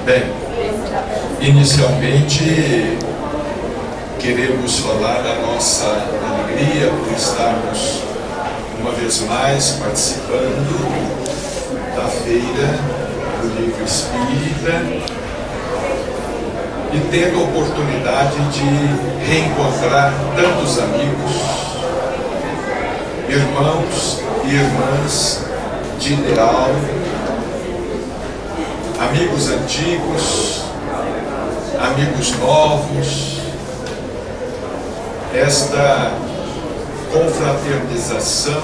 Bem, inicialmente queremos falar da nossa alegria por estarmos uma vez mais participando da Feira do Livro Espírita e tendo a oportunidade de reencontrar tantos amigos, irmãos e irmãs de ideal, amigos antigos, amigos novos. Esta confraternização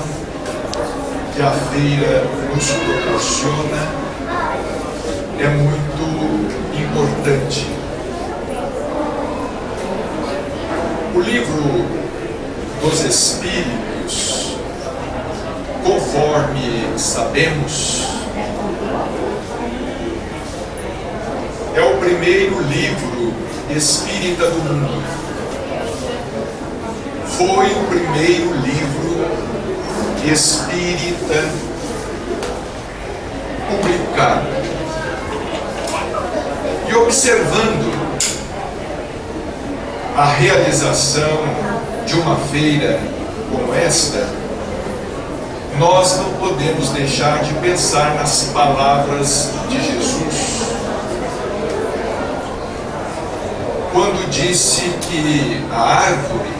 que a feira nos proporciona é muito importante. O livro dos Espíritos, conforme sabemos, é o primeiro livro espírita do mundo. Foi o primeiro livro espírita publicado. E observando a realização de uma feira como esta, nós não podemos deixar de pensar nas palavras de Jesus, quando disse que a árvore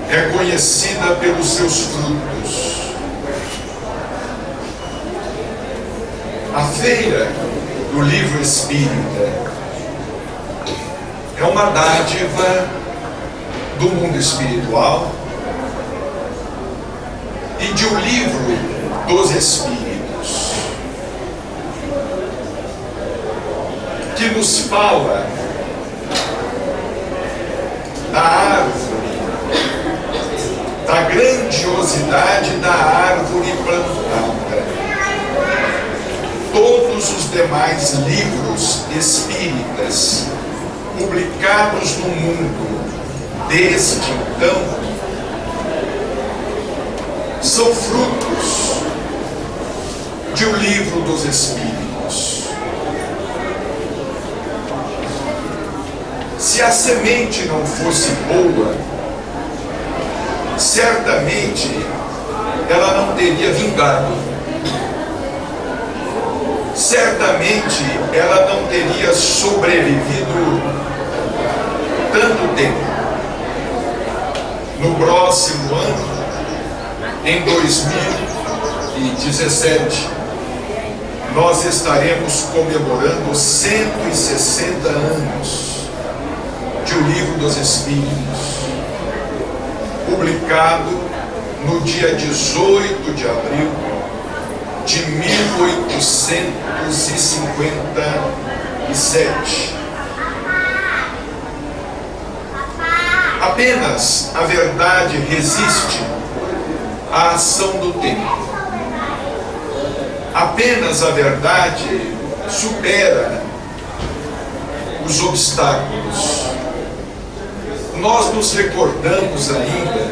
é conhecida pelos seus frutos. A feira do livro espírita é uma dádiva do mundo espiritual e de um livro dos Espíritos, que nos fala da árvore, da grandiosidade da árvore plantada. Todos os demais livros espíritas publicados no mundo desde então são frutos de um livro dos Espíritos. Se a semente não fosse boa, certamente ela não teria vingado, certamente ela não teria sobrevivido tanto tempo. No próximo ano, em 2017, nós estaremos comemorando 160 anos de O Livro dos Espíritos, publicado no dia 18 de abril de 1857. Apenas a verdade resiste à ação do tempo. Apenas a verdade supera os obstáculos. Nós nos recordamos ainda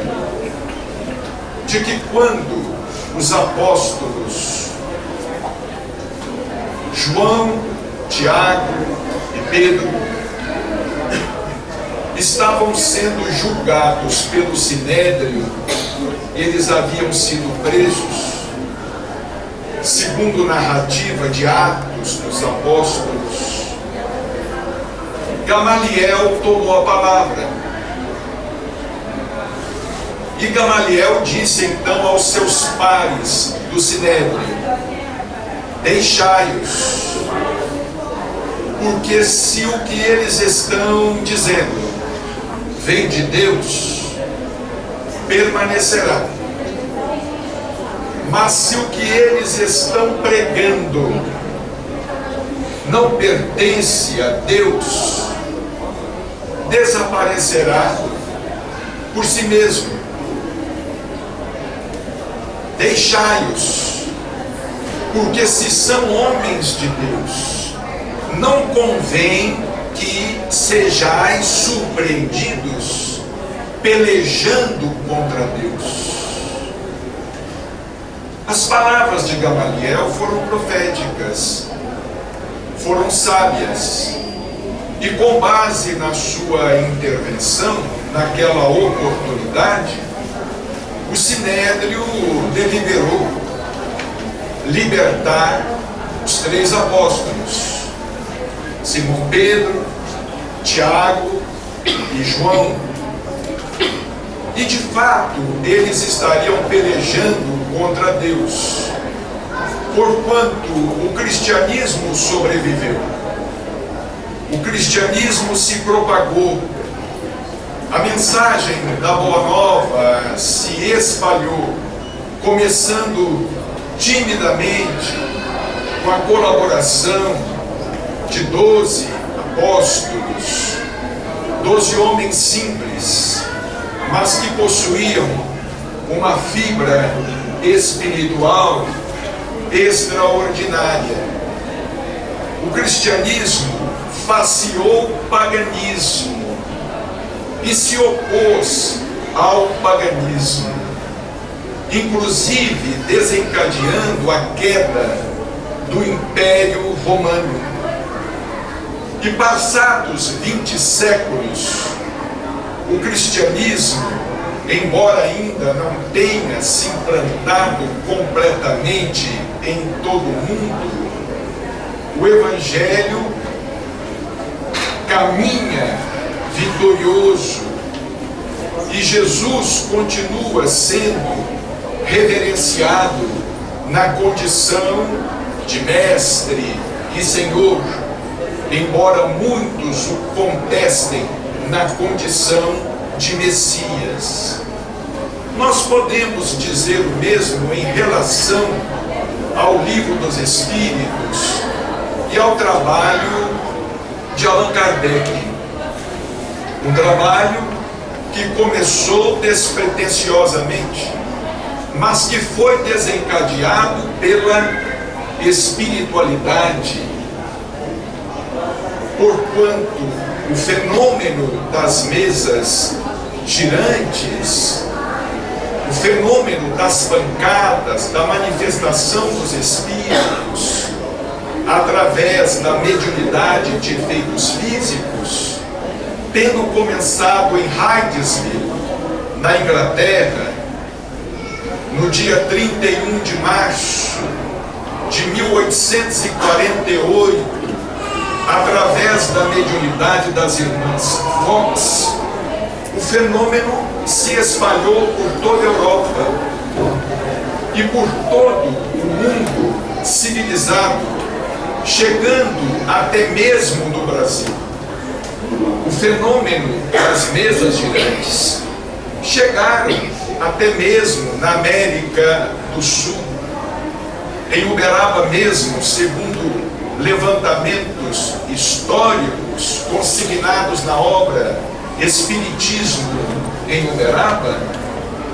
de que quando os apóstolos João, Tiago e Pedro estavam sendo julgados pelo Sinédrio, eles haviam sido presos, segundo narrativa de Atos dos Apóstolos, Gamaliel tomou a palavra. E Gamaliel disse então aos seus pares do Sinédrio: deixai-os, porque se o que eles estão dizendo vem de Deus, permanecerá. Mas se o que eles estão pregando não pertence a Deus, desaparecerá por si mesmo. Deixai-os, porque se são homens de Deus, não convém que sejais surpreendidos pelejando contra Deus. As palavras de Gamaliel foram proféticas. foram sábias. E com base na sua intervenção, naquela oportunidade, o Sinédrio deliberou libertar os 3 apóstolos, Simão Pedro, Tiago e João. E de fato, eles estariam pelejando contra Deus, porquanto o cristianismo sobreviveu. O cristianismo se propagou, a mensagem da Boa Nova se espalhou, começando timidamente, com a colaboração de 12 apóstolos, 12 homens simples, mas que possuíam uma fibra espiritual extraordinária. O cristianismo faceou o paganismo e se opôs ao paganismo, inclusive desencadeando a queda do Império Romano. E passados 20 séculos, o cristianismo, embora ainda não tenha se implantado completamente em todo o mundo, o Evangelho caminha vitorioso e Jesus continua sendo reverenciado na condição de mestre e Senhor, embora muitos o contestem na condição de Messias. Nós podemos dizer o mesmo em relação ao Livro dos Espíritos e ao trabalho de Allan Kardec. Um trabalho que começou despretensiosamente, mas que foi desencadeado pela espiritualidade, porquanto o fenômeno das mesas girantes, o fenômeno das pancadas, da manifestação dos espíritos, através da mediunidade de efeitos físicos, tendo começado em Hydesville, na Inglaterra, no dia 31 de março de 1848, através da mediunidade das irmãs Fox, o fenômeno se espalhou por toda a Europa e por todo o mundo civilizado, chegando até mesmo no Brasil. O fenômeno das mesas girantes chegaram até mesmo na América do Sul. Em Uberaba mesmo, segundo levantamentos históricos consignados na obra Espiritismo em Uberaba,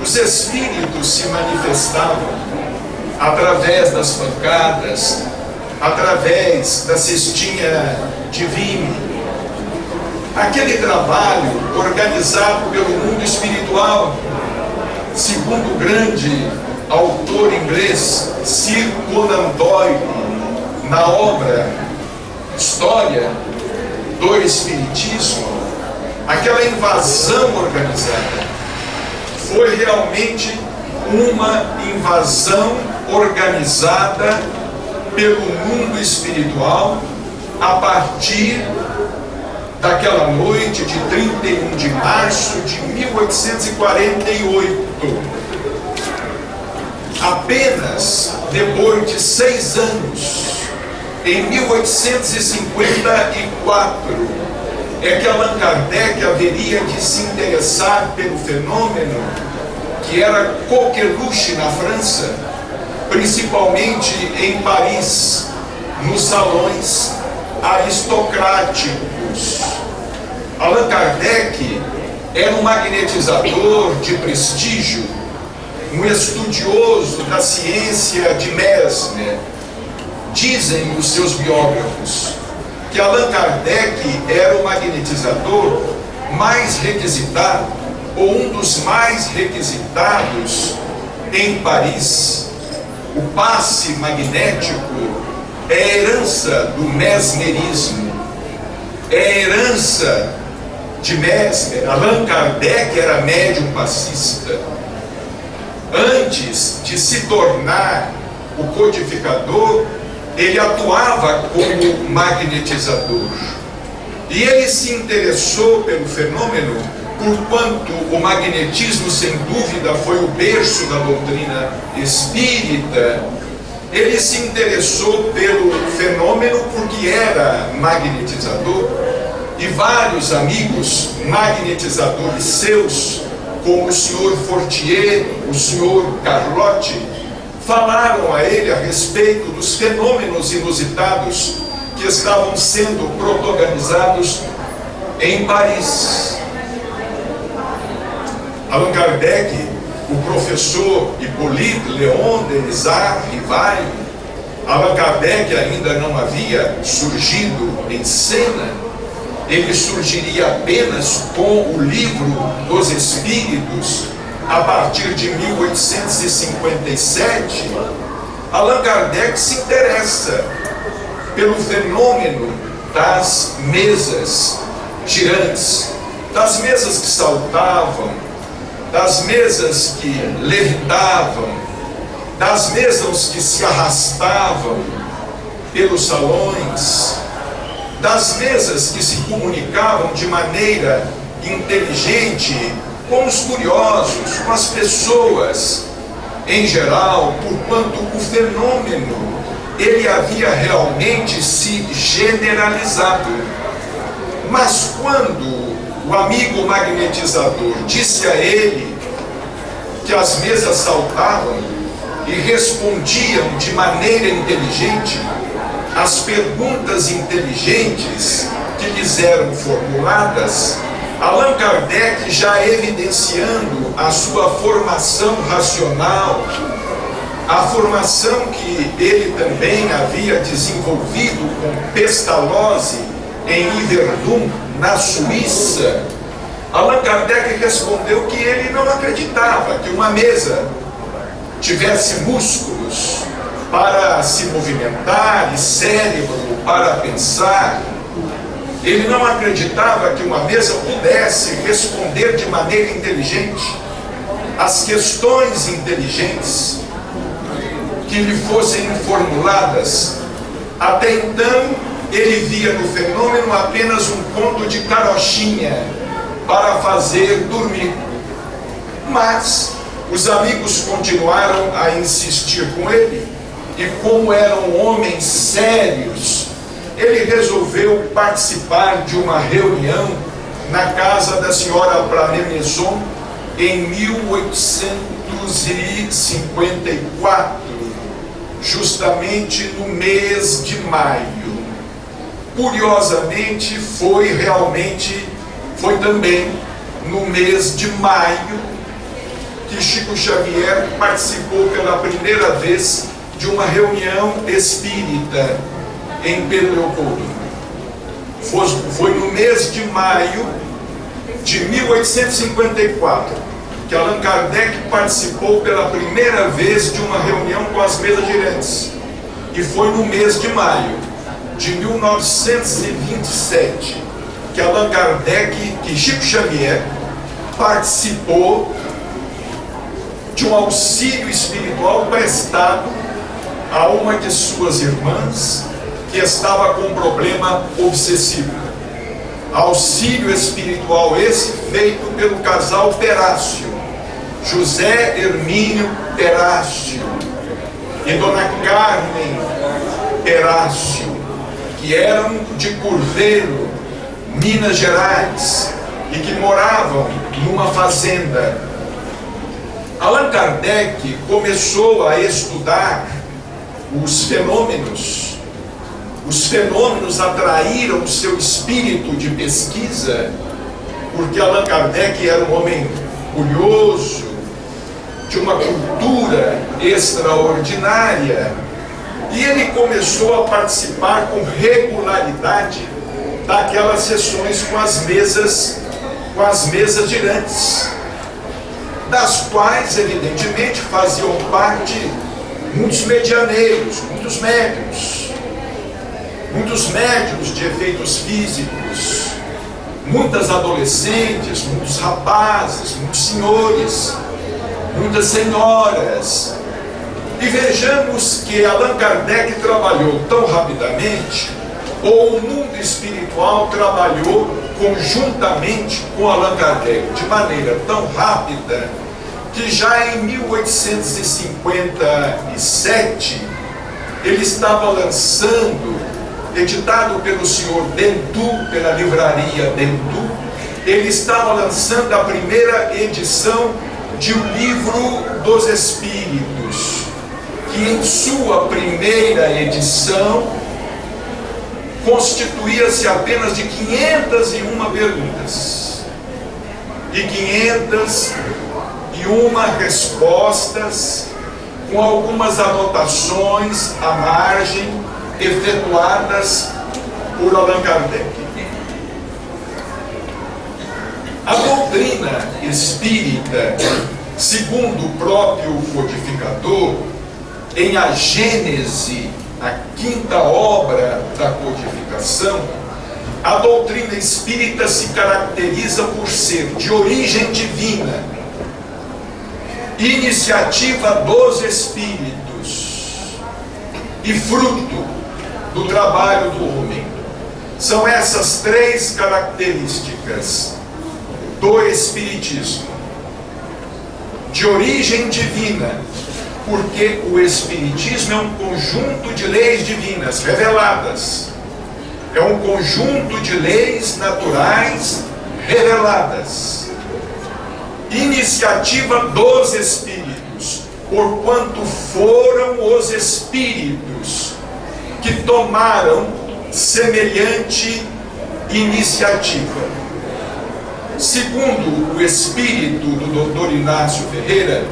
os espíritos se manifestavam através das pancadas, através da cestinha de vime. Aquele trabalho organizado pelo mundo espiritual, segundo o grande autor inglês Sir Conan Doyle, na obra História do Espiritismo, aquela invasão organizada foi realmente uma invasão organizada pelo mundo espiritual a partir daquela noite de 31 de março de 1848. Apenas depois de 6 anos, em 1854, é que Allan Kardec haveria de se interessar pelo fenômeno que era coqueluche na França, principalmente em Paris, nos salões aristocráticos. Allan Kardec era um magnetizador de prestígio, um estudioso da ciência de Mesmer. Dizem os seus biógrafos que Allan Kardec era o magnetizador mais requisitado, ou um dos mais requisitados em Paris. O passe magnético é a herança do mesmerismo, é a herança de Mesmer. Allan Kardec era médium passista. Antes de se tornar o codificador, ele atuava como magnetizador. E ele se interessou pelo fenômeno, porquanto o magnetismo, sem dúvida, foi o berço da doutrina espírita. Ele se interessou pelo fenômeno porque era magnetizador, e vários amigos magnetizadores seus, como o senhor Fortier, o senhor Carlotti, falaram a ele a respeito dos fenômenos inusitados que estavam sendo protagonizados em Paris. Allan Kardec, o professor Hippolyte Léon Denisard Rivail, Allan Kardec ainda não havia surgido em cena. Ele surgiria apenas com o Livro dos Espíritos a partir de 1857. Allan Kardec se interessa pelo fenômeno das mesas girantes, das mesas que saltavam, das mesas que levitavam, das mesas que se arrastavam pelos salões, das mesas que se comunicavam de maneira inteligente com os curiosos, com as pessoas em geral, porquanto o fenômeno ele havia realmente se generalizado. Mas quando o amigo magnetizador disse a ele que as mesas saltavam e respondiam de maneira inteligente as perguntas inteligentes que lhes eram formuladas, Allan Kardec, já evidenciando a sua formação racional, a formação que ele também havia desenvolvido com Pestalozzi em Yverdun, na Suíça, Allan Kardec respondeu que ele não acreditava que uma mesa tivesse músculos para se movimentar e cérebro para pensar. Ele não acreditava que uma mesa pudesse responder de maneira inteligente as questões inteligentes que lhe fossem formuladas. Até então, ele via no fenômeno apenas um ponto de carochinha para fazer dormir. Mas os amigos continuaram a insistir com ele, e como eram homens sérios, ele resolveu participar de uma reunião na casa da senhora Plamé-Maison em 1854, justamente no mês de maio. Curiosamente, foi também no mês de maio que Chico Xavier participou pela primeira vez de uma reunião espírita em Pedro Leopoldo. Foi no mês de maio de 1854 que Allan Kardec participou pela primeira vez de uma reunião com as mesas girantes. E foi no mês de maio de 1927 que Allan Kardec, que Chico Xavier participou de um auxílio espiritual prestado a uma de suas irmãs que estava com um problema obsessivo. Auxílio espiritual esse feito pelo casal Perácio, José Hermínio Perácio e Dona Carmen Perácio, que eram de Curvelo, Minas Gerais, e que moravam numa fazenda. Allan Kardec começou a estudar os fenômenos. Os fenômenos atraíram o seu espírito de pesquisa, porque Allan Kardec era um homem curioso, de uma cultura extraordinária, e ele começou a participar com regularidade daquelas sessões com as mesas girantes, das quais, evidentemente, faziam parte muitos medianeiros, muitos médiuns. muitos médiums de efeitos físicos, muitas adolescentes, muitos rapazes, muitos senhores, muitas senhoras. E vejamos que Allan Kardec trabalhou tão rapidamente, ou o mundo espiritual trabalhou conjuntamente com Allan Kardec de maneira tão rápida, que já em 1857 ele estava lançando, editado pelo senhor Dentu, pela livraria Dentu, ele estava lançando a primeira edição de O Livro dos Espíritos, que em sua primeira edição constituía-se apenas de 501 perguntas e 501 respostas, com algumas anotações à margem efetuadas por Allan Kardec. A doutrina espírita, segundo o próprio codificador, em A Gênese, a quinta obra da codificação, a doutrina espírita se caracteriza por ser de origem divina, iniciativa dos espíritos e fruto do trabalho do homem. São essas três características do espiritismo: de origem divina, porque o espiritismo é um conjunto de leis divinas reveladas, é um conjunto de leis naturais reveladas, iniciativa dos espíritos, porquanto foram os espíritos que tomaram semelhante iniciativa. Segundo o espírito do Dr. Inácio Ferreira,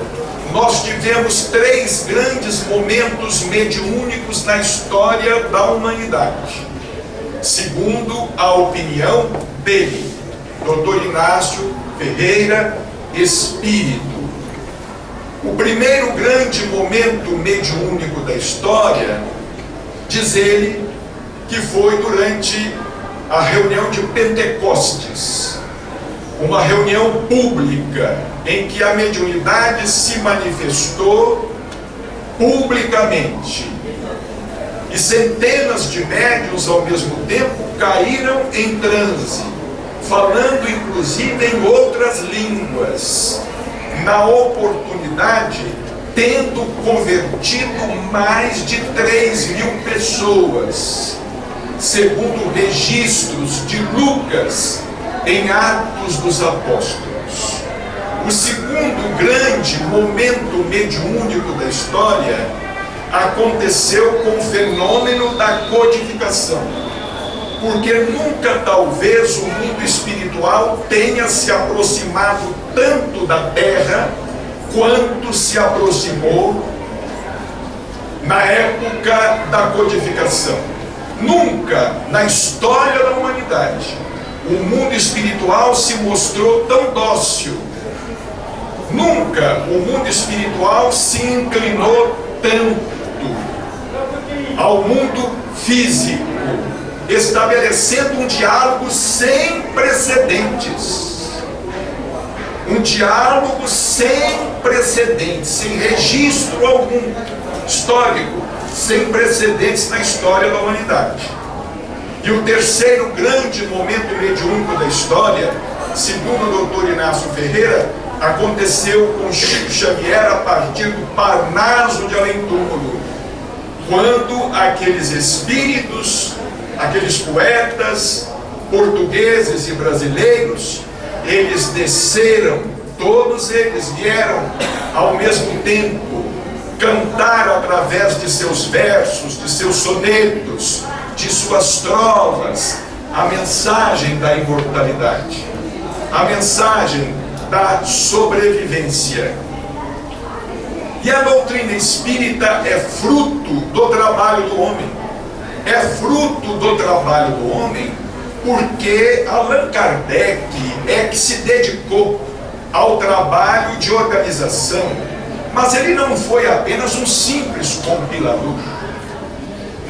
nós tivemos três grandes momentos mediúnicos na história da humanidade, segundo a opinião dele, Dr. Inácio Ferreira, espírito. O primeiro grande momento mediúnico da história, diz ele, que foi durante a reunião de Pentecostes, uma reunião pública em que a mediunidade se manifestou publicamente, e centenas de médiuns ao mesmo tempo caíram em transe, falando inclusive em outras línguas, na oportunidade tendo convertido mais de 3.000 pessoas, segundo registros de Lucas em Atos dos Apóstolos. O segundo grande momento mediúnico da história aconteceu com o fenômeno da codificação, porque nunca talvez o mundo espiritual tenha se aproximado tanto da Terra quanto se aproximou na época da codificação. Nunca na história da humanidade o mundo espiritual se mostrou tão dócil. Nunca o mundo espiritual se inclinou tanto ao mundo físico, estabelecendo um diálogo sem precedentes. Um diálogo sem precedentes, sem registro algum histórico, sem precedentes na história da humanidade. E o terceiro grande momento mediúnico da história, segundo o Dr. Inácio Ferreira, aconteceu com Chico Xavier a partir do Parnaso de Além-Túmulo, quando aqueles espíritos, aqueles poetas portugueses e brasileiros, eles desceram, todos eles vieram ao mesmo tempo cantar através de seus versos, de seus sonetos, de suas trovas, a mensagem da imortalidade, a mensagem da sobrevivência. E a doutrina espírita é fruto do trabalho do homem, é fruto do trabalho do homem, porque Allan Kardec é que se dedicou ao trabalho de organização, mas ele não foi apenas um simples compilador.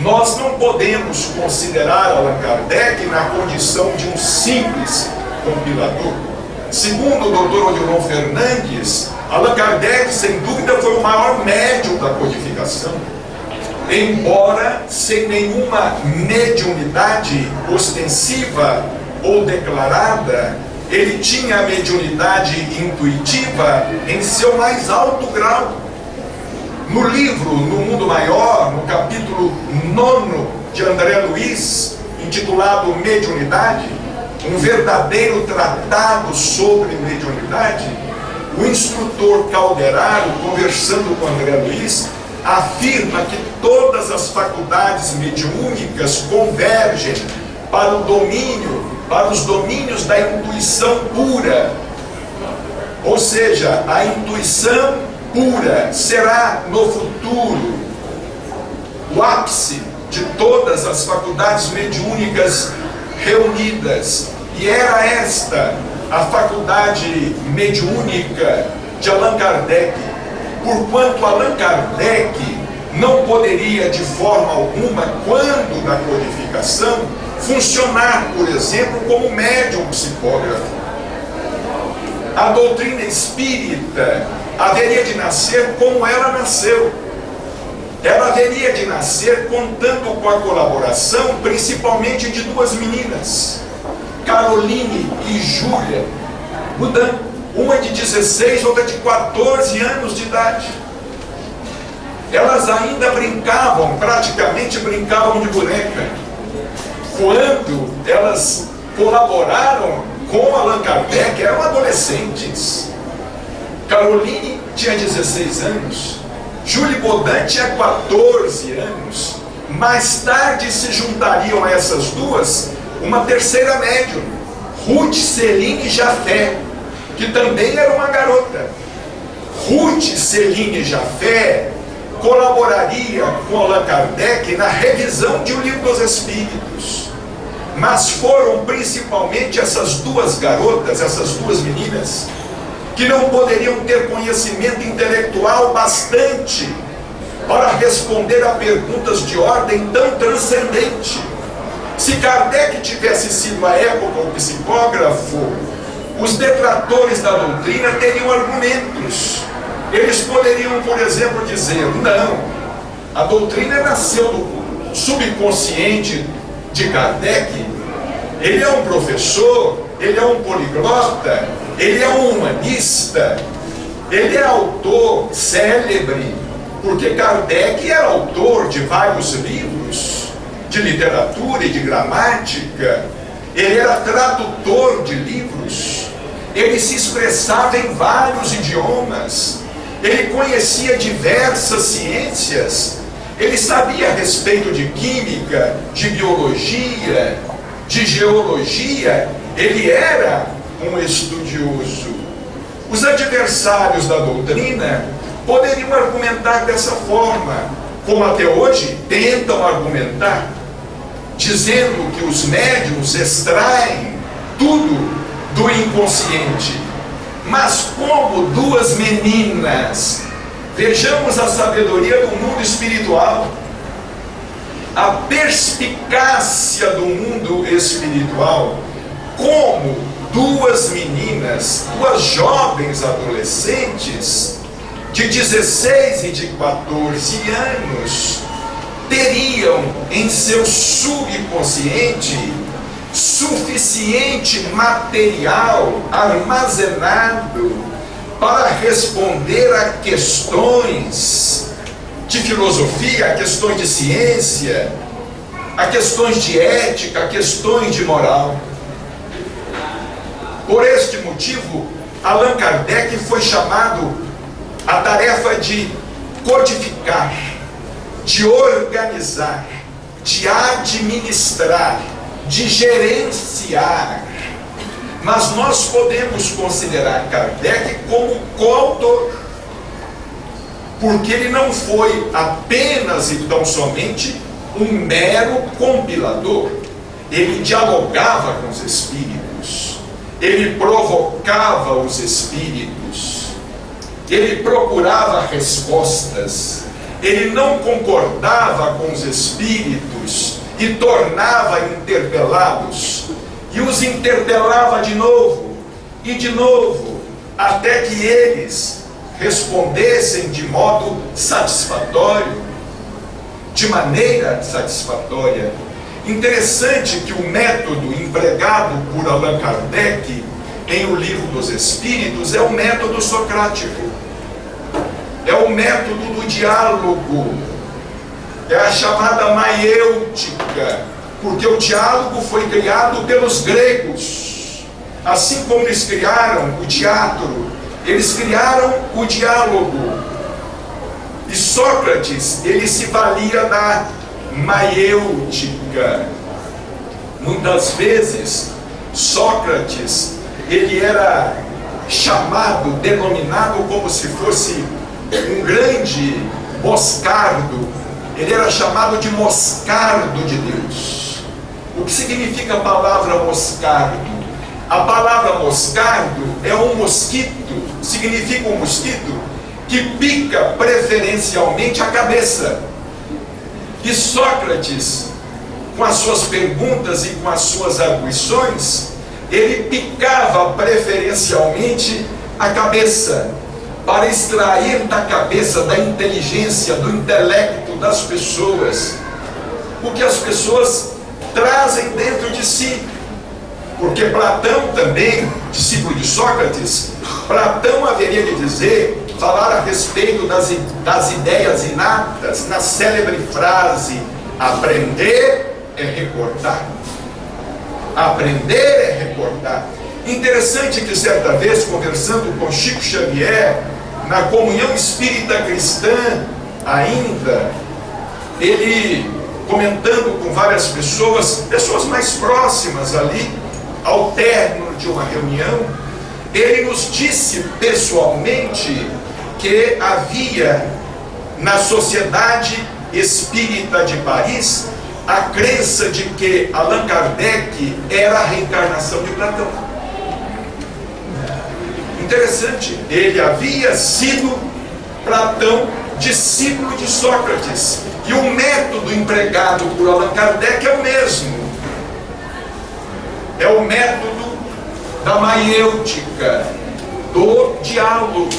nós não podemos considerar Allan Kardec na condição de um simples compilador. Segundo o Dr. Odilon Fernandes, Allan Kardec, sem dúvida, foi o maior médium da codificação, embora sem nenhuma mediunidade ostensiva ou declarada. Ele tinha a mediunidade intuitiva em seu mais alto grau. No livro No Mundo Maior, no capítulo 9 de André Luiz, intitulado Mediunidade, um verdadeiro tratado sobre mediunidade, o instrutor Calderaro, conversando com André Luiz, afirma que todas as faculdades mediúnicas convergem para o domínio, para os domínios da intuição pura. Ou seja, a intuição pura será no futuro o ápice de todas as faculdades mediúnicas reunidas. E era esta a faculdade mediúnica de Allan Kardec, porquanto Allan Kardec não poderia de forma alguma, quando na codificação, funcionar, por exemplo, como médium psicógrafo. A doutrina espírita haveria de nascer como ela nasceu. Ela haveria de nascer contando com a colaboração, principalmente de duas meninas, Caroline e Júlia, uma de 16, outra de 14 anos de idade. Elas ainda brincavam, praticamente brincavam de boneca, quando elas colaboraram com Allan Kardec. Eram adolescentes. Caroline tinha 16 anos, Julie Baudin tinha 14 anos. Mais tarde se juntariam a essas duas uma terceira médium, Ruth Celine Jafé, que também era uma garota. Ruth Celine Jafé colaboraria com Allan Kardec na revisão de O Livro dos Espíritos. Mas foram principalmente essas duas garotas, essas duas meninas, que não poderiam ter conhecimento intelectual bastante para responder a perguntas de ordem tão transcendente. Se Kardec tivesse sido à época um psicógrafo, os detratores da doutrina teriam argumentos. Eles poderiam, por exemplo, dizer: não, a doutrina nasceu do subconsciente de Kardec, ele é um professor, ele é um poliglota, ele é um humanista, ele é autor célebre, porque Kardec era autor de vários livros de literatura e de gramática, ele era tradutor de livros, ele se expressava em vários idiomas, ele conhecia diversas ciências, ele sabia a respeito de química, de biologia, de geologia, ele era um estudioso. Os adversários da doutrina poderiam argumentar dessa forma, como até hoje tentam argumentar, dizendo que os médiuns extraem tudo do inconsciente. Mas como duas meninas, vejamos a sabedoria do mundo espiritual, a perspicácia do mundo espiritual, como duas meninas, duas jovens adolescentes de 16 e de 14 anos, teriam em seu subconsciente suficiente material armazenado para responder a questões de filosofia, a questões de ciência, a questões de ética, a questões de moral. Por este motivo, Allan Kardec foi chamado à tarefa de codificar, de organizar, de administrar, de gerenciar. Mas nós podemos considerar Kardec como coautor, porque ele não foi apenas e tão somente um mero compilador. Ele dialogava com os espíritos, ele provocava os espíritos, ele procurava respostas, ele não concordava com os espíritos e tornava a interpelá-los, e os interpelava de novo, e de novo, até que eles respondessem de modo satisfatório, de maneira satisfatória. Interessante que o método empregado por Allan Kardec em O Livro dos Espíritos é o método socrático, é o método do diálogo, é a chamada maiêutica, porque o diálogo foi criado pelos gregos, assim como eles criaram o teatro, eles criaram o diálogo. E Sócrates, ele se valia da maiêutica. Muitas vezes, Sócrates, ele era chamado, denominado como se fosse um grande moscardo. Ele era chamado de moscardo de Deus. O que significa a palavra moscardo? A palavra moscardo é um mosquito, significa um mosquito que pica preferencialmente a cabeça. E Sócrates, com as suas perguntas e com as suas arguições, ele picava preferencialmente a cabeça, para extrair da cabeça, da inteligência, do intelecto das pessoas, o que as pessoas trazem dentro de si. Porque Platão também, discípulo de Sócrates, Platão haveria de dizer, falar a respeito das ideias inatas, na célebre frase: aprender é recordar. Aprender é recordar. Interessante que certa vez, conversando com Chico Xavier, na comunhão espírita cristã ainda, ele comentando com várias pessoas mais próximas ali, ao término de uma reunião, ele nos disse pessoalmente que havia na Sociedade Espírita de Paris a crença de que Allan Kardec era a reencarnação de Platão. Interessante, ele havia sido Platão, discípulo de Sócrates, e o método empregado por Allan Kardec é o mesmo, é o método da maiêutica, do diálogo.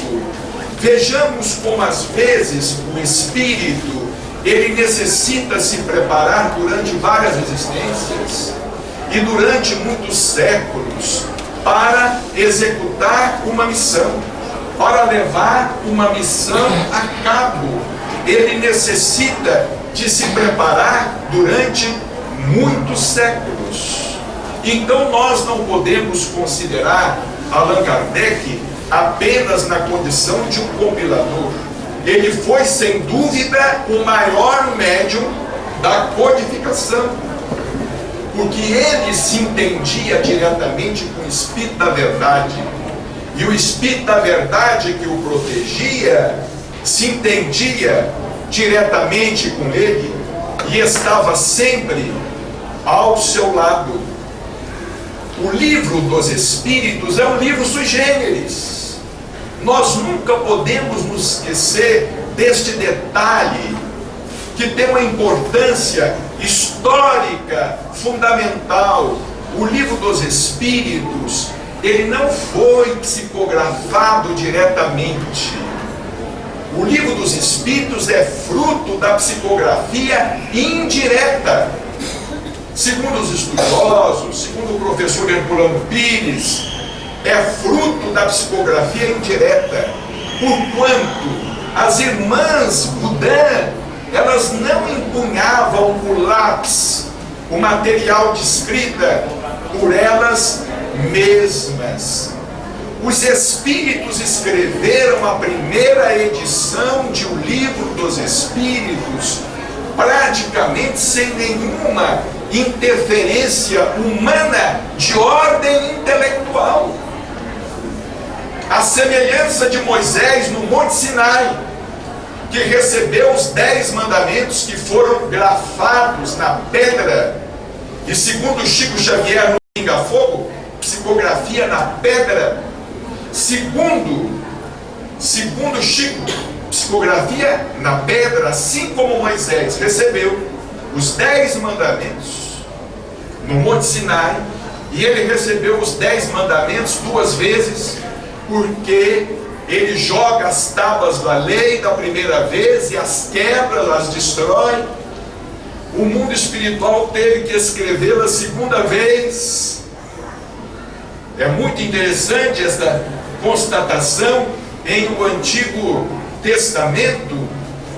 Vejamos como às vezes o espírito, ele necessita se preparar durante várias existências e durante muitos séculos para executar uma missão, para levar uma missão a cabo. Ele necessita de se preparar durante muitos séculos. Então nós não podemos considerar Allan Kardec apenas na condição de um compilador. Ele foi, sem dúvida, o maior médium da codificação, porque ele se entendia diretamente com o Espírito da Verdade, e o Espírito da Verdade que o protegia se entendia diretamente com ele e estava sempre ao seu lado. O Livro dos Espíritos é um livro sui generis. Nós nunca podemos nos esquecer deste detalhe, que tem uma importância histórica fundamental. O Livro dos Espíritos, ele não foi psicografado diretamente. O Livro dos Espíritos é fruto da psicografia indireta. Segundo os estudiosos, segundo o professor Herculano Pires, é fruto da psicografia indireta, porquanto as irmãs Budan, elas não empunhavam o lápis, o material de escrita, por elas mesmas. Os espíritos escreveram a primeira edição de O Livro dos Espíritos praticamente sem nenhuma interferência humana de ordem intelectual. A semelhança de Moisés no Monte Sinai, que recebeu os 10 mandamentos que foram grafados na pedra, e segundo Chico Xavier no Pinga-Fogo, psicografia na pedra. Segundo Chico psicografia na pedra, assim como Moisés recebeu os 10 mandamentos no Monte Sinai, e ele recebeu os 10 mandamentos 2 vezes, porque ele joga as tábuas da lei da primeira vez e as quebra, as destrói. O mundo espiritual teve que escrevê-la a segunda vez. É muito interessante esta constatação. Em o Antigo Testamento,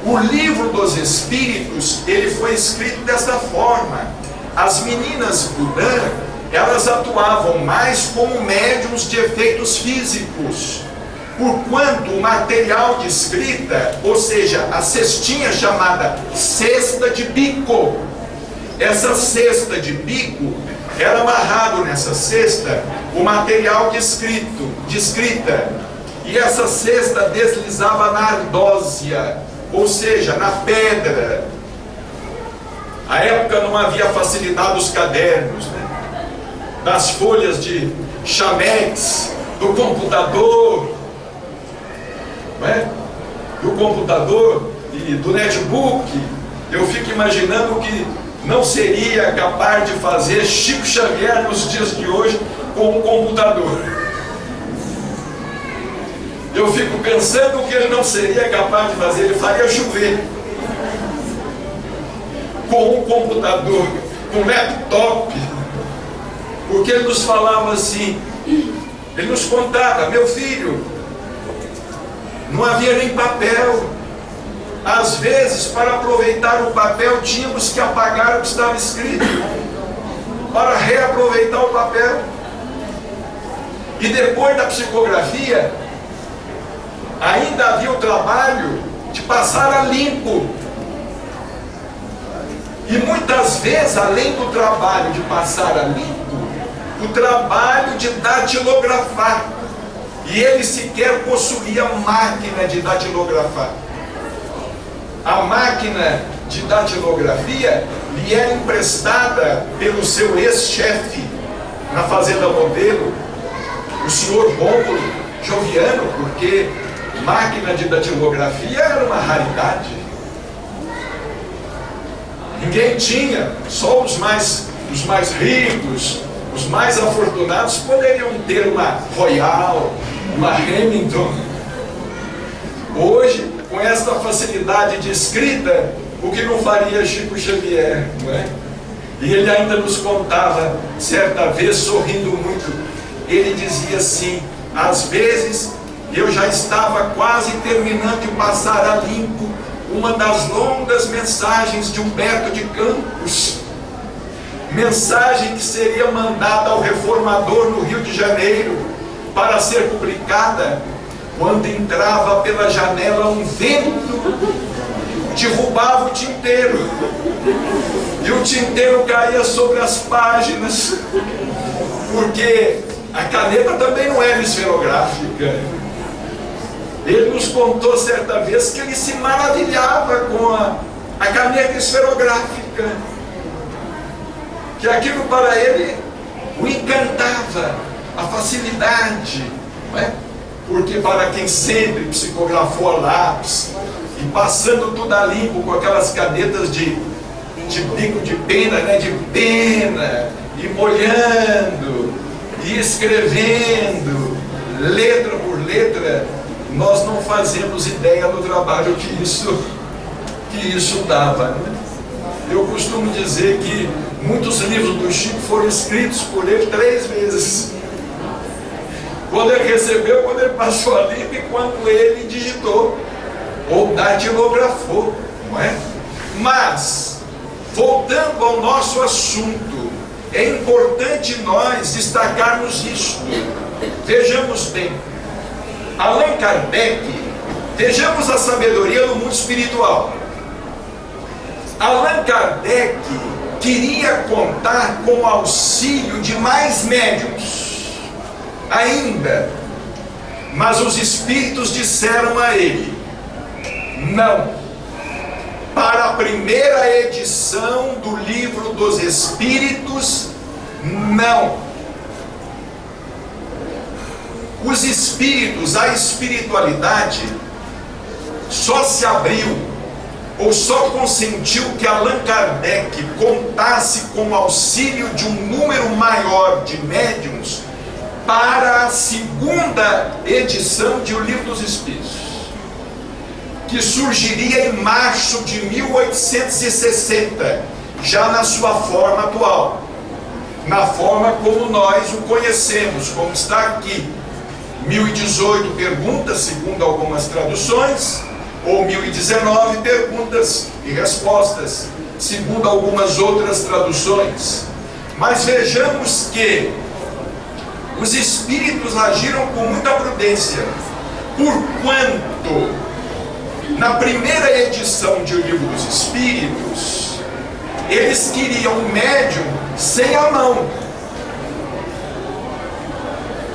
o livro dos Espíritos, ele foi escrito desta forma. As meninas Budã, elas atuavam mais como médiums de efeitos físicos, porquanto o material de escrita, ou seja, a cestinha chamada cesta de bico, essa cesta de bico, era amarrado nessa cesta o material de escrita, e essa cesta deslizava na ardósia, ou seja, na pedra. À época não havia facilidade dos cadernos, né? Das folhas de chamex, do computador, né? Do computador e do netbook. Eu fico imaginando que não seria capaz de fazer Chico Xavier nos dias de hoje com um computador. Eu fico pensando que ele não seria capaz de fazer, ele faria chover com um computador, com um laptop, porque ele nos falava assim, ele nos contava: meu filho, não havia nem papel, às vezes para aproveitar o papel tínhamos que apagar o que estava escrito, para reaproveitar o papel. E depois da psicografia, ainda havia o trabalho de passar a limpo. E muitas vezes, além do trabalho de passar a limpo, o trabalho de datilografar. E ele sequer possuía máquina de datilografar. A máquina de datilografia lhe era emprestada pelo seu ex-chefe na Fazenda Modelo, o senhor Rômulo Joviano, porque máquina de datilografia era uma raridade. Ninguém tinha, só os mais ricos, os mais afortunados poderiam ter uma Royal, uma Remington. Hoje, com esta facilidade de escrita, o que não faria Chico Xavier, não é? E ele ainda nos contava, certa vez, sorrindo muito, ele dizia assim: às vezes eu já estava quase terminando de passar a limpo uma das longas mensagens de Humberto de Campos, mensagem que seria mandada ao reformador no Rio de Janeiro para ser publicada, quando entrava pela janela um vento, derrubava o tinteiro, e o tinteiro caía sobre as páginas, porque a caneta também não era esferográfica. Ele nos contou certa vez que ele se maravilhava com a caneta esferográfica, que aquilo para ele o encantava, a facilidade, não é? Porque para quem sempre psicografou a lápis, e passando tudo a limpo com aquelas canetas de bico de pena, né? De pena, e molhando, e escrevendo, letra por letra, nós não fazemos ideia do trabalho que isso dava, né? Eu costumo dizer que muitos livros do Chico foram escritos por ele 3 vezes. Quando ele recebeu, quando ele passou a limpo e quando ele digitou ou datilografou, não é? Mas, voltando ao nosso assunto, é importante nós destacarmos isto. Vejamos bem, Allan Kardec, vejamos a sabedoria do mundo espiritual. Allan Kardec queria contar com o auxílio de mais médiuns ainda, mas os espíritos disseram a ele: não. Para a primeira edição do Livro dos Espíritos, não. Os espíritos, a espiritualidade, só se abriu ou só consentiu que Allan Kardec contasse com o auxílio de um número maior de médiuns para a segunda edição de O Livro dos Espíritos, que surgiria em março de 1860, já na sua forma atual, na forma como nós o conhecemos, como está aqui. 1018 perguntas, segundo algumas traduções, ou 1019 perguntas e respostas, segundo algumas outras traduções. Mas vejamos que os espíritos agiram com muita prudência, porquanto na primeira edição de O Livro dos Espíritos, eles queriam um médium sem a mão.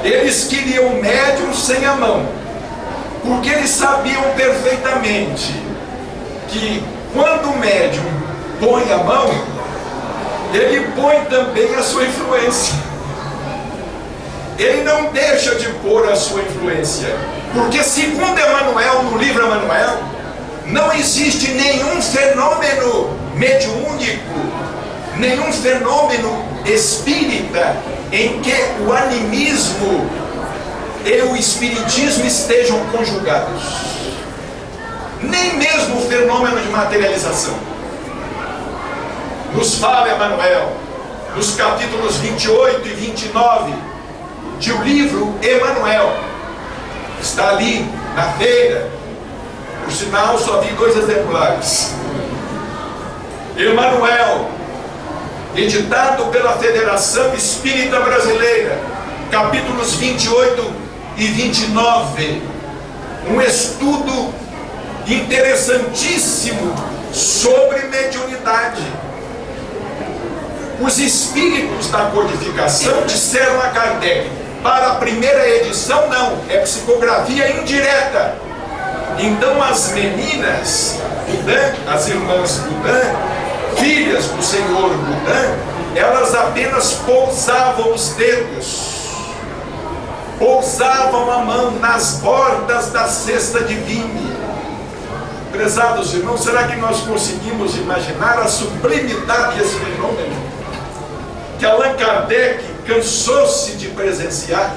Eles queriam um médium sem a mão, porque eles sabiam perfeitamente que quando o médium põe a mão, ele põe também a sua influência. Ele não deixa de pôr a sua influência, porque segundo Emmanuel, no livro Emmanuel, não existe nenhum fenômeno mediúnico, nenhum fenômeno espírita em que o animismo e o espiritismo estejam conjugados. Nem mesmo o fenômeno de materialização. Nos fala Emmanuel, nos capítulos 28 e 29 de O Livro Emmanuel. Está ali na feira. Por sinal, só vi 2 exemplares. Emmanuel, editado pela Federação Espírita Brasileira, capítulos 28 e 29, um estudo interessantíssimo sobre mediunidade. Os espíritos da codificação disseram a Kardec: para a primeira edição não, é psicografia indireta. Então as meninas Budan, as irmãs Budan, filhas do Senhor Budan, elas apenas pousavam os dedos, pousavam a mão nas bordas da cesta de vinho. Prezados irmãos, será que nós conseguimos imaginar a sublimidade desse fenômeno que Allan Kardec cansou-se de presenciar?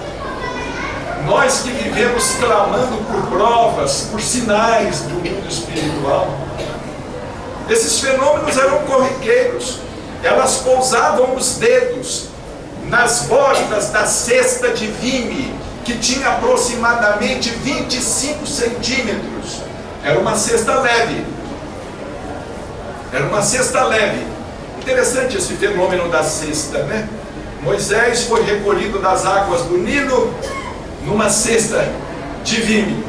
Nós que vivemos clamando por provas, por sinais do mundo espiritual, esses fenômenos eram corriqueiros. Elas pousavam os dedos nas bordas da cesta de vime, que tinha aproximadamente 25 centímetros. Era uma cesta leve. Era uma cesta leve. Interessante esse fenômeno da cesta, né? Moisés foi recolhido das águas do Nilo numa cesta de vime.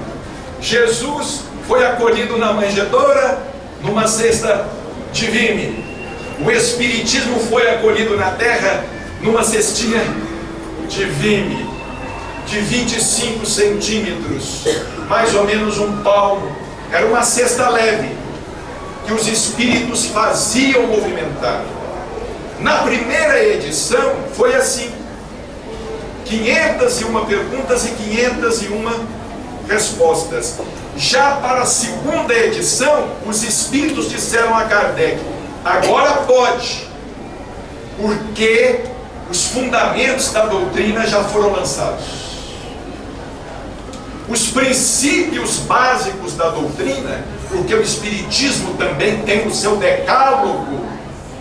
Jesus foi acolhido na manjedoura numa cesta de vime. O Espiritismo foi acolhido na terra numa cestinha de vime, de 25 centímetros, mais ou menos um palmo. Era uma cesta leve que os espíritos faziam movimentar. Na primeira edição foi assim: 501 perguntas e 501 respostas. Já para a segunda edição, os espíritos disseram a Kardec: agora pode, porque os fundamentos da doutrina já foram lançados. Os princípios básicos da doutrina, porque o Espiritismo também tem o seu decálogo.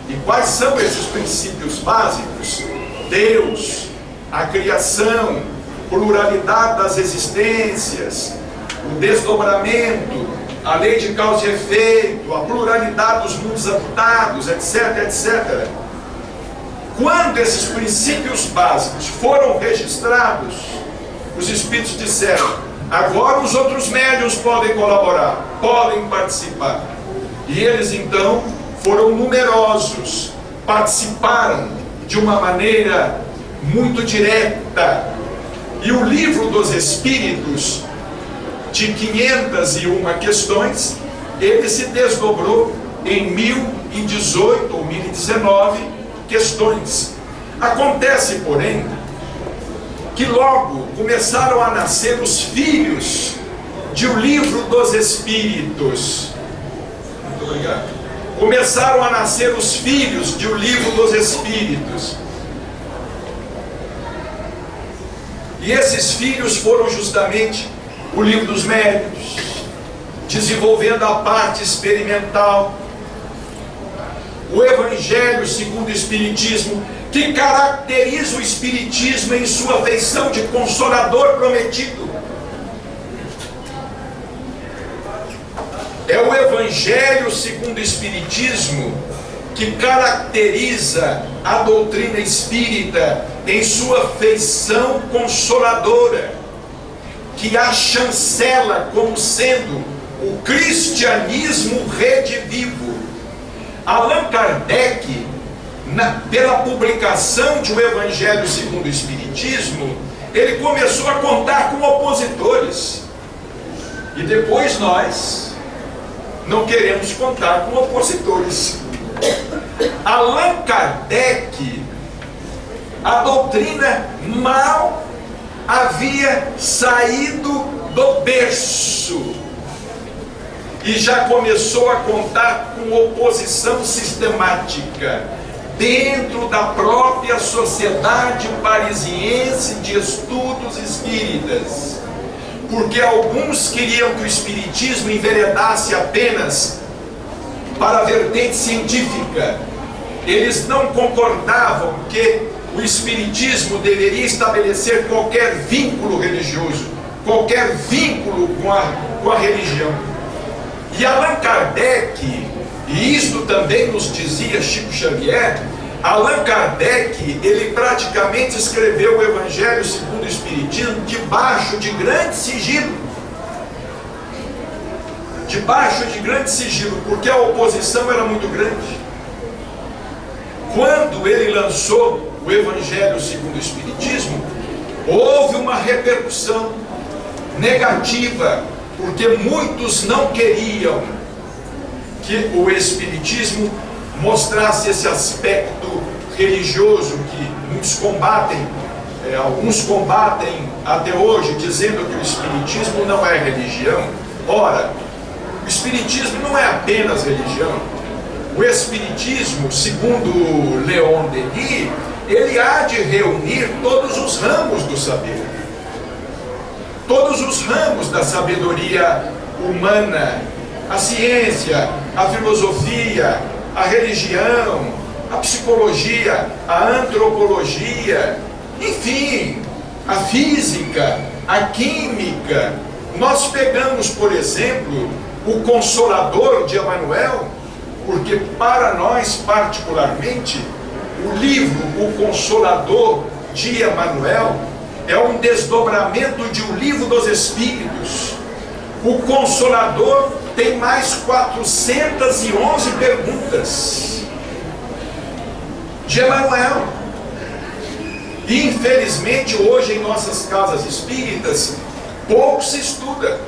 E quais são esses princípios básicos? Deus, a criação, pluralidade das existências, o desdobramento, a lei de causa e efeito, a pluralidade dos mundos habitados, etc, etc. Quando esses princípios básicos foram registrados, os espíritos disseram: agora os outros médiuns podem colaborar, podem participar. E eles então foram numerosos, participaram de uma maneira muito direta. E o Livro dos Espíritos, de 501 questões, ele se desdobrou em 1018 ou 1019 questões. Acontece, porém, que logo começaram a nascer os filhos de O Livro dos Espíritos. Muito obrigado. Começaram a nascer os filhos de O Livro dos Espíritos. E esses filhos foram justamente o Livro dos Médiuns, desenvolvendo a parte experimental, o Evangelho segundo o Espiritismo, que caracteriza o Espiritismo em sua feição de Consolador prometido. É o Evangelho segundo o Espiritismo que caracteriza a doutrina espírita em sua feição consoladora, que a chancela como sendo o cristianismo redivivo. Allan Kardec, pela publicação de O Evangelho segundo o Espiritismo, ele começou a contar com opositores. E depois nós não queremos contar com opositores. Allan Kardec, a doutrina mal havia saído do berço e já começou a contar com oposição sistemática dentro da própria Sociedade Parisiense de Estudos Espíritas, porque alguns queriam que o Espiritismo enveredasse apenas para a vertente científica. Eles não concordavam que o Espiritismo deveria estabelecer qualquer vínculo religioso, qualquer vínculo com a religião. E Allan Kardec, e isto também nos dizia Chico Xavier, Allan Kardec, ele praticamente escreveu o Evangelho segundo o Espiritismo debaixo de grande sigilo. Debaixo de grande sigilo, porque a oposição era muito grande. Quando ele lançou o Evangelho segundo o Espiritismo, houve uma repercussão negativa, porque muitos não queriam que o Espiritismo mostrasse esse aspecto religioso que muitos combatem, alguns combatem até hoje, dizendo que o Espiritismo não é religião. Ora, o Espiritismo não é apenas religião. O Espiritismo, segundo Leon Denis, ele há de reunir todos os ramos do saber, todos os ramos da sabedoria humana, a ciência, a filosofia, a religião, a psicologia, a antropologia, enfim, a física, a química. Nós pegamos, por exemplo, o Consolador de Emmanuel, porque para nós particularmente, o livro O Consolador de Emmanuel é um desdobramento de O Livro dos Espíritos. O Consolador tem mais 411 perguntas de Emmanuel. E infelizmente hoje em nossas casas espíritas pouco se estuda.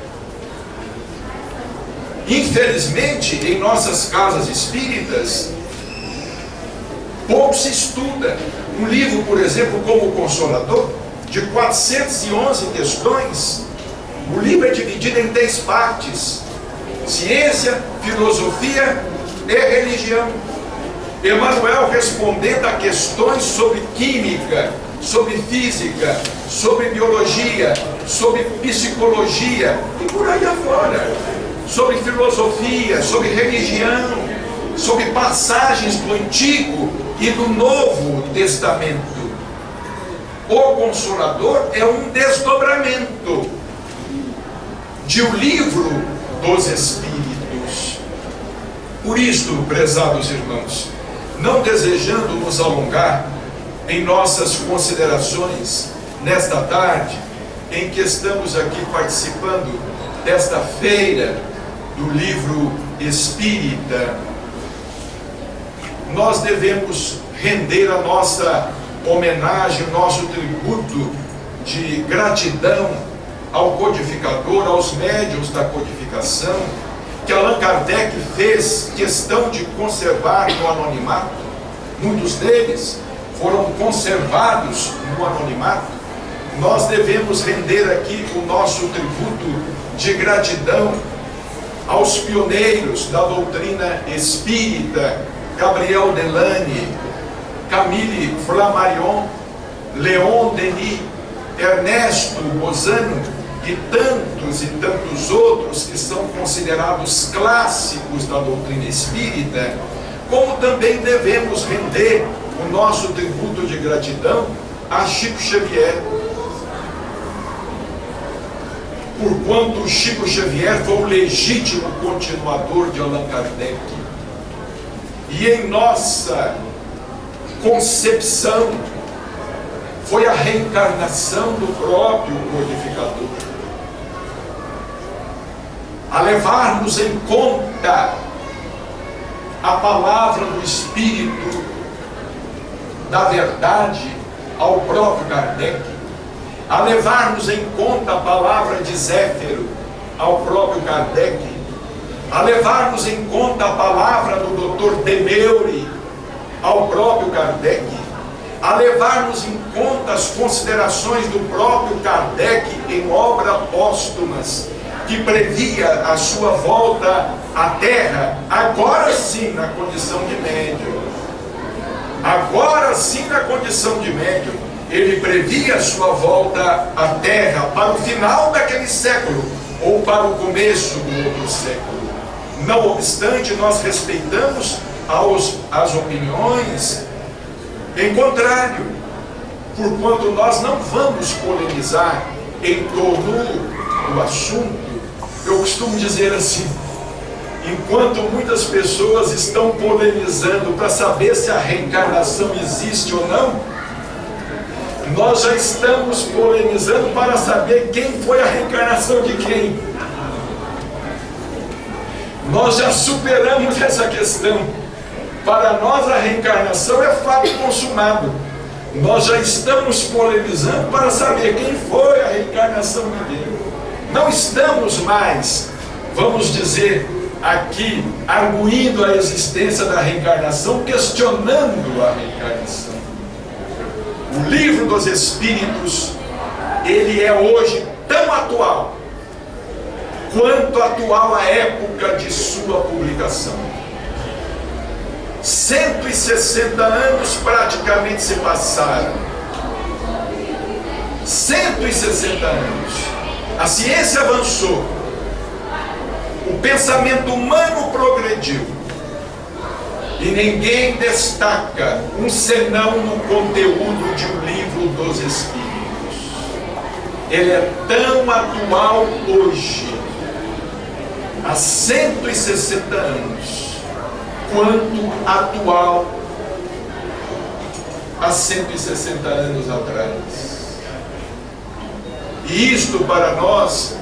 Infelizmente em nossas casas espíritas pouco se estuda. Um livro, por exemplo, como O Consolador, de 411 questões, o livro é dividido em 10 partes: ciência, filosofia e religião. Emmanuel respondendo a questões sobre química, sobre física, sobre biologia, sobre psicologia e por aí afora, sobre filosofia, sobre religião, sobre passagens do Antigo e do Novo Testamento. O Consolador é um desdobramento de O Livro dos Espíritos. Por isto, prezados irmãos, não desejando nos alongar em nossas considerações nesta tarde, em que estamos aqui participando desta feira do livro espírita, nós devemos render a nossa homenagem, o nosso tributo de gratidão ao codificador, aos médiuns da codificação, que Allan Kardec fez questão de conservar no anonimato. Muitos deles foram conservados no anonimato, nós devemos render aqui o nosso tributo de gratidão aos pioneiros da doutrina espírita, Gabriel Delany, Camille Flammarion, Leon Denis, Ernesto Bozano e tantos outros que são considerados clássicos da doutrina espírita, como também devemos render o nosso tributo de gratidão a Chico Xavier, porquanto Chico Xavier foi o legítimo continuador de Allan Kardec. E em nossa concepção, foi a reencarnação do próprio codificador, a levar-nos em conta a palavra do Espírito da verdade ao próprio Kardec, a levar-nos em conta a palavra de Zéfiro ao próprio Kardec, a levar-nos em conta a palavra do Dr. Demeure ao próprio Kardec, a levar-nos em conta as considerações do próprio Kardec em obras póstumas, que previa a sua volta à Terra, agora sim na condição de médium. Agora sim na condição de médium, ele previa a sua volta à Terra para o final daquele século, ou para o começo do outro século. Não obstante, nós respeitamos as opiniões em contrário, porquanto nós não vamos polemizar em torno do assunto. Eu costumo dizer assim, enquanto muitas pessoas estão polemizando para saber se a reencarnação existe ou não, nós já estamos polemizando para saber quem foi a reencarnação de quem. Nós já superamos essa questão. Para nós a reencarnação é fato consumado. Nós já estamos polemizando para saber quem foi a reencarnação de Deus. Não estamos mais, vamos dizer aqui, arguindo a existência da reencarnação, questionando a reencarnação. O Livro dos Espíritos, ele é hoje tão atual quanto atual a época de sua publicação. 160 anos praticamente se passaram. 160 anos. A ciência avançou. O pensamento humano progrediu. E ninguém destaca um senão no conteúdo de um Livro dos Espíritos. Ele é tão atual hoje, há 160 anos, quanto atual há 160 anos atrás. E isto para nós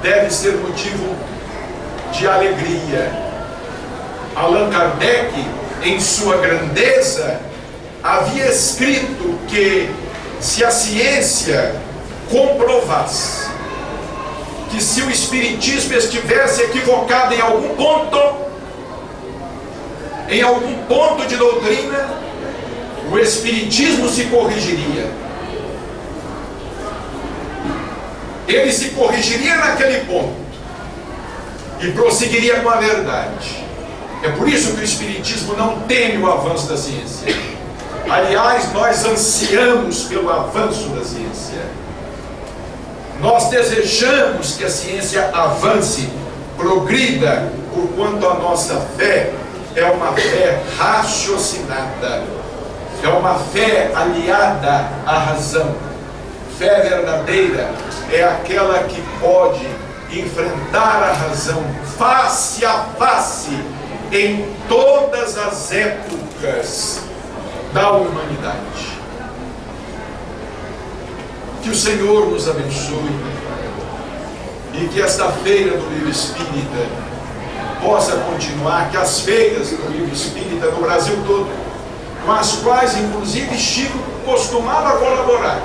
deve ser motivo de alegria. Allan Kardec, em sua grandeza, havia escrito que se a ciência comprovasse que se o Espiritismo estivesse equivocado em algum ponto de doutrina, o Espiritismo se corrigiria. Ele se corrigiria naquele ponto e prosseguiria com a verdade. É por isso que o Espiritismo não teme o avanço da ciência. Aliás, nós ansiamos pelo avanço da ciência. Nós desejamos que a ciência avance, progrida, porquanto a nossa fé é uma fé raciocinada, é uma fé aliada à razão. Fé verdadeira é aquela que pode enfrentar a razão face a face em todas as épocas da humanidade. Que o Senhor nos abençoe e que esta feira do Livro Espírita possa continuar, que as feiras do Livro Espírita no Brasil todo, com as quais inclusive Chico costumava colaborar,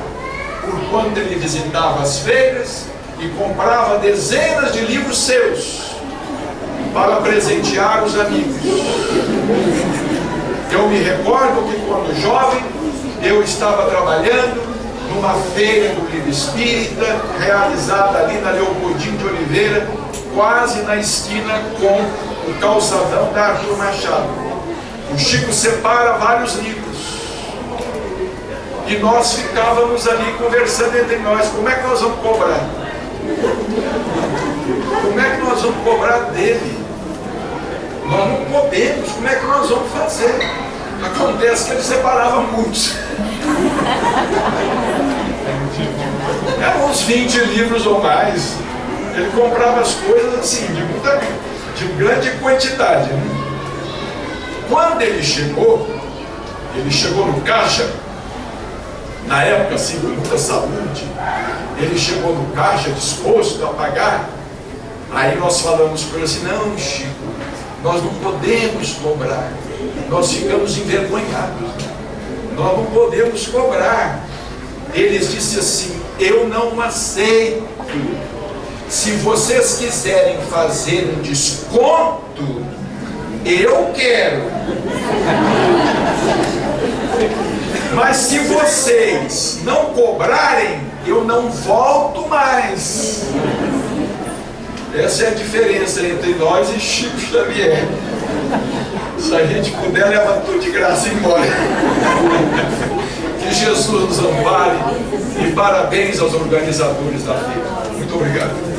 porquanto ele visitava as feiras e comprava dezenas de livros seus para presentear os amigos. Eu me recordo que quando jovem eu estava trabalhando numa feira do livro espírita, realizada ali na Leopoldino de Oliveira, quase na esquina com o calçadão da Arthur Machado. O Chico separa vários livros, e nós ficávamos ali conversando entre nós: como é que nós vamos cobrar? Como é que nós vamos cobrar dele? Nós não podemos, como é que nós vamos fazer? Acontece que ele separava muitos. Eram uns 20 livros ou mais. Ele comprava as coisas assim, de grande quantidade, né? Quando ele chegou no caixa, na época assim, com muita saúde, ele chegou no caixa disposto a pagar. Aí nós falamos com ele assim: não, Chico, nós não podemos cobrar, nós ficamos envergonhados, nós não podemos cobrar. Eles disseram assim: eu não aceito. Se vocês quiserem fazer um desconto, eu quero. Mas se vocês não cobrarem, eu não volto mais. Essa é a diferença entre nós e Chico Xavier. Se a gente puder, leva tudo de graça embora. Que Jesus nos ampare, e parabéns aos organizadores da feira. Muito obrigado.